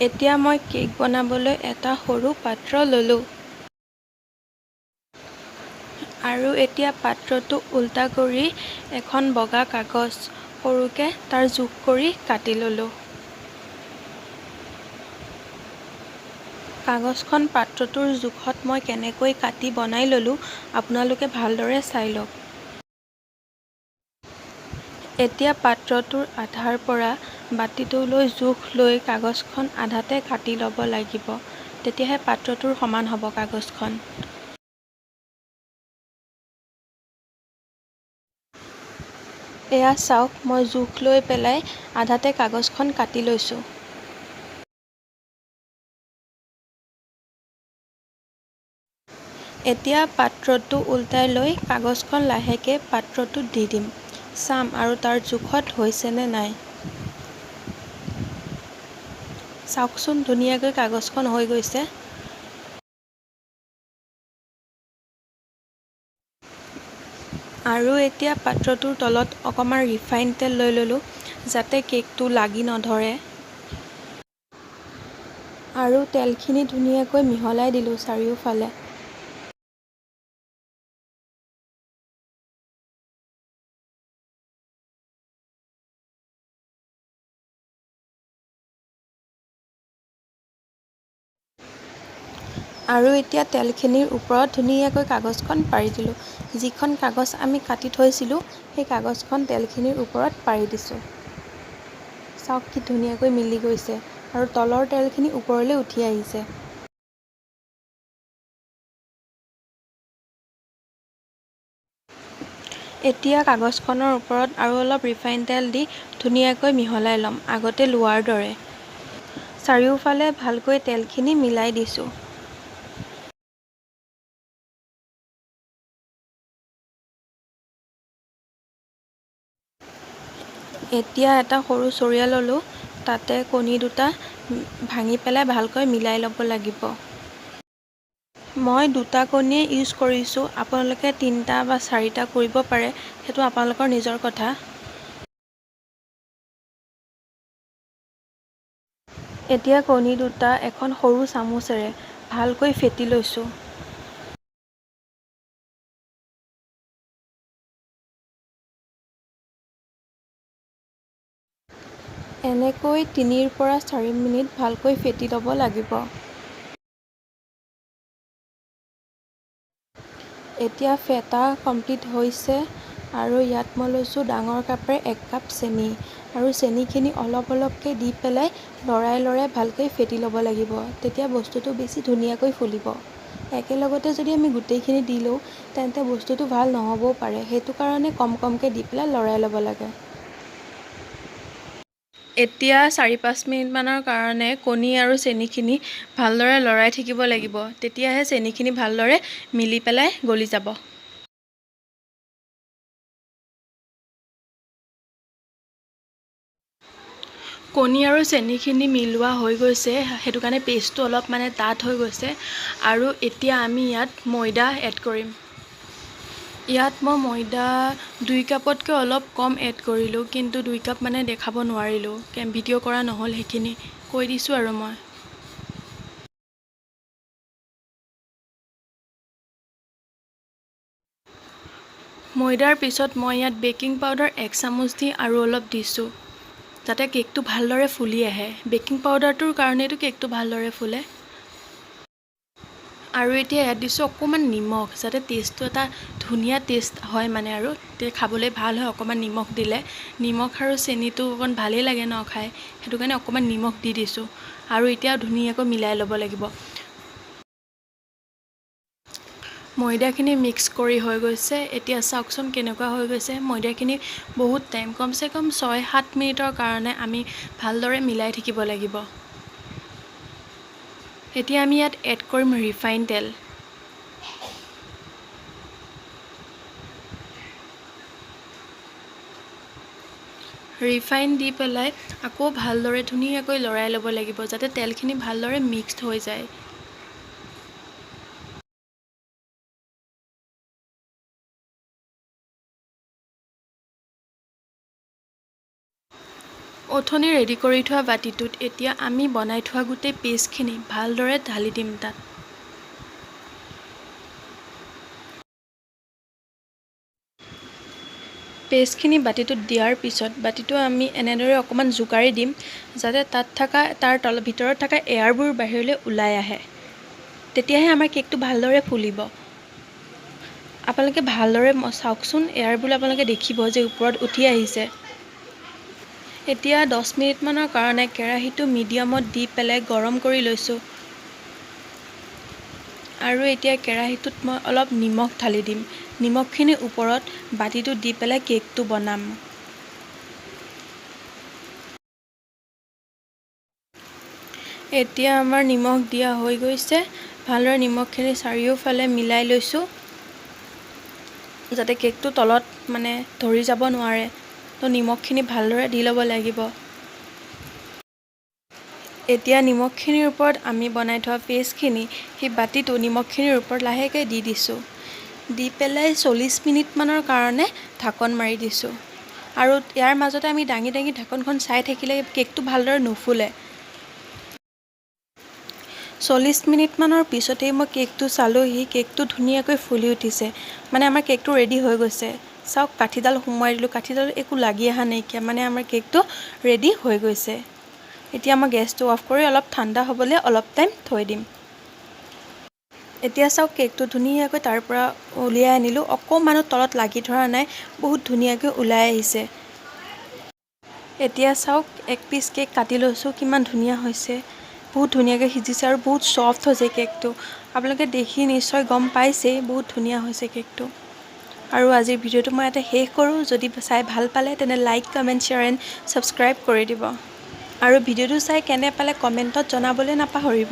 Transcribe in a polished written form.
এতিয়া মই কেক বনাবলৈ এটা সৰু পাত্ৰ ল'লোঁ। আৰু এতিয়া পাত্ৰটো উল্টা কৰি এখন বগা কাগজ সৰুকৈ তাৰ জোখ কৰি কাটি ল'লোঁ। কাগজখন পাত্ৰটোৰ জোখত মই কেনেকৈ কাটি বনাই ল'লোঁ আপোনালোকে ভালদৰে চাই লওক। এতিয়া পাত্ৰটোৰ আধাৰ পৰা বাতিটোলৈ জোখ লৈ কাগজখন আধাতে কাটি ল'ব লাগিব, তেতিয়াহে পাত্ৰটোৰ সমান হ'ব কাগজখন। এয়া চাওক, মই জোখ লৈ পেলাই আধাতে কাগজখন কাটি লৈছোঁ। এতিয়া পাত্ৰটো উল্টাই লৈ কাগজখন লাহেকৈ পাত্ৰটোত দি দিম। চাম আৰু তাৰ জোখত হৈছে নে নাই। চাওকচোন, ধুনীয়াকৈ কাগজখন হৈ গৈছে। আৰু এতিয়া পাত্ৰটোৰ তলত অকণমান ৰিফাইন তেল লৈ ল'লোঁ, যাতে কেকটো লাগি নধৰে। আৰু তেলখিনি ধুনীয়াকৈ মিহলাই দিলোঁ চাৰিওফালে। আৰু এতিয়া তেলখিনিৰ ওপৰত ধুনীয়াকৈ কাগজখন পাৰি দিলোঁ। যিখন কাগজ আমি কাটি থৈছিলোঁ, সেই কাগজখন তেলখিনিৰ ওপৰত পাৰি দিছোঁ। চাওক কি ধুনীয়াকৈ মিলি গৈছে আৰু তলৰ তেলখিনি ওপৰলৈ উঠি আহিছে। এতিয়া কাগজখনৰ ওপৰত আৰু অলপ ৰিফাইন তেল দি ধুনীয়াকৈ মিহলাই ল'ম, আগতে লোৱাৰ দৰে। চাৰিওফালে ভালকৈ তেলখিনি মিলাই দিছোঁ। এতিয়া এটা সৰু চৰিয়া ল'লোঁ, তাতে কণী দুটা ভাঙি পেলাই ভালকৈ মিলাই ল'ব লাগিব। মই দুটা কণীয়ে ইউজ কৰিছোঁ, আপোনালোকে 3টা বা 4টা কৰিব পাৰে, সেইটো আপোনালোকৰ নিজৰ কথা। এতিয়া কণী দুটা এখন সৰু চামুচেৰে ভালকৈ ফেটি লৈছোঁ। এনেকৈ 3ৰ পৰা 4 মিনিট ভালকৈ ফেটি ল'ব লাগিব। এতিয়া ফেটা কমপ্লিট হৈছে আৰু ইয়াত মই লৈছোঁ ডাঙৰ কাপেৰে 1 কাপ চেনি আৰু চেনিখিনি অলপ অলপকৈ দি পেলাই লৰাই ভালকৈ ফেটি ল'ব লাগিব, তেতিয়া বস্তুটো বেছি ধুনীয়াকৈ ফুলিব। একেলগতে যদি আমি গোটেইখিনি দি লওঁ তেন্তে বস্তুটো ভাল নহ'বও পাৰে, সেইটো কাৰণে কমকৈ দি পেলাই লৰাই ল'ব লাগে। এতিয়া 4-5 মিনিটমানৰ কাৰণে কণী আৰু চেনিখিনি ভালদৰে লৰাই থাকিব লাগিব, তেতিয়াহে চেনিখিনি ভালদৰে মিলি পেলাই গলি যাব। কণী আৰু চেনিখিনি মিলোৱা হৈ গৈছে, সেইটো কাৰণে পেষ্টটো অলপ ডাঠ হৈ গৈছে। আৰু এতিয়া আমি ইয়াত ময়দা এড কৰিম। ইয়াত মই ময়দা 2 কাপতকৈ অলপ কম এড কৰিলোঁ, কিন্তু 2 কাপ দেখাব নোৱাৰিলোঁ, ভিডিঅ' কৰা নহ'ল, সেইখিনি কৈ দিছোঁ আৰু মই। ময়দাৰ পিছত মই ইয়াত বেকিং পাউডাৰ 1 চামুচ দি আৰু অলপ দিছোঁ, যাতে কেকটো ভালদৰে ফুলি আহে। বেকিং পাউডাৰটোৰ কাৰণেইতো কেকটো ভালদৰে ফুলে। আৰু এতিয়া ইয়াত দিছোঁ অকণমান নিমখ, যাতে টেষ্টটো এটা ধুনীয়া টেষ্ট হয় আৰু খাবলৈ ভাল হয়। অকণমান নিমখ দিলে, নিমখ আৰু চেনিটো অকণ ভালেই লাগে ন খাই, সেইটো কাৰণে অকণমান নিমখ দি দিছোঁ। আৰু এতিয়া ধুনীয়াকৈ মিলাই ল'ব লাগিব। ময়দাখিনি মিক্স কৰি হৈ গৈছে, এতিয়া চাওকচোন কেনেকুৱা হৈ গৈছে। ময়দাখিনি বহুত টাইম, কমচে কম 6-7 মিনিটৰ কাৰণে আমি ভালদৰে মিলাই থাকিব লাগিব। এতিয়া আমি ইয়াত এড কৰিম ৰিফাইন তেল। ৰিফাইন দি পেলাই আকৌ ভালদৰে ধুনীয়াকৈ লৰাই ল'ব লাগিব, যাতে তেলখিনি ভালদৰে মিক্সড হৈ যায়। অথনি ৰেডি কৰি থোৱা বাতিটোত এতিয়া আমি বনাই থোৱা গোটেই পেষ্টখিনি ভালদৰে ঢালি দিম তাত। পেষ্টখিনি বাতিটোত দিয়াৰ পিছত বাতিটো আমি এনেদৰে অকণমান জোকাৰি দিম যাতে তাত থকা ভিতৰত থকা এয়াৰবোৰ বাহিৰলৈ ওলাই আহে। তেতিয়াহে আমাৰ কেকটো ভালদৰে ফুলিব। আপোনালোকে ভালদৰে চাওকচোন, এয়াৰবোৰ আপোনালোকে দেখিব যে ওপৰত উঠি আহিছে। এতিয়া 10 মিনিটমানৰ কাৰণে কেৰাহীটো মিডিয়ামত দি পেলাই গৰম কৰি লৈছোঁ। আৰু এতিয়া কেৰাহীটোত মই অলপ নিমখ ঢালি দিম। নিমখখিনি ওপৰত বাতিটো দি পেলাই কেকটো বনাম। এতিয়া আমাৰ নিমখ দিয়া হৈ গৈছে। ভালদৰে নিমখখিনি চাৰিওফালে মিলাই লৈছোঁ যাতে কেকটো তলত ধৰি যাব নোৱাৰে। তো নিমখখিনি ভালদৰে দি ল'ব লাগিব। এতিয়া নিমখখিনিৰ ওপৰত আমি বনাই থোৱা পেষ্টখিনি সেই বাতিটো নিমখখিনিৰ ওপৰত লাহেকৈ দি দিছোঁ। দি পেলাই 40 মিনিটমানৰ কাৰণে ঢাকন মাৰি দিছোঁ। আৰু ইয়াৰ মাজতে আমি দাঙি দাঙি ঢাকনখন চাই থাকিলে কেকটো ভালদৰে নুফুলে। 40 মিনিটমানৰ পিছতেই মই কেকটো চালোঁহি, কেকটো ধুনীয়াকৈ ফুলি উঠিছে। আমাৰ কেকটো ৰেডি হৈ গৈছে। চাওক, কাঠিডাল সোমোৱাই দিলোঁ, কাঠিডাল একো লাগি অহা নাইকিয়া। আমাৰ কেকটো ৰেডি হৈ গৈছে। এতিয়া মই গেছটো অফ কৰি অলপ ঠাণ্ডা হ'বলৈ অলপ টাইম থৈ দিম। এতিয়া চাওক, কেকটো ধুনীয়াকৈ তাৰ পৰা উলিয়াই আনিলোঁ। অকণমানো তলত লাগি ধৰা নাই, বহুত ধুনীয়াকৈ ওলাই আহিছে। এতিয়া চাওক, এক পিচ কেক কাটি লৈছোঁ, কিমান ধুনীয়া হৈছে। বহুত ধুনীয়াকৈ সিজিছে আৰু বহুত ছফ্ট হৈছে কেকটো। আপোনালোকে দেখি নিশ্চয় গম পাইছেই, বহুত ধুনীয়া হৈছে কেকটো। আৰু আজিৰ ভিডিঅ'টো মই ইয়াতে শেষ কৰোঁ। যদি চাই ভাল পালে তেনে like, comment, share and subscribe কৰি দিব। আৰু ভিডিঅ'টো চাই কেনে পালে কমেণ্টত জনাবলৈ নাপাহৰিব।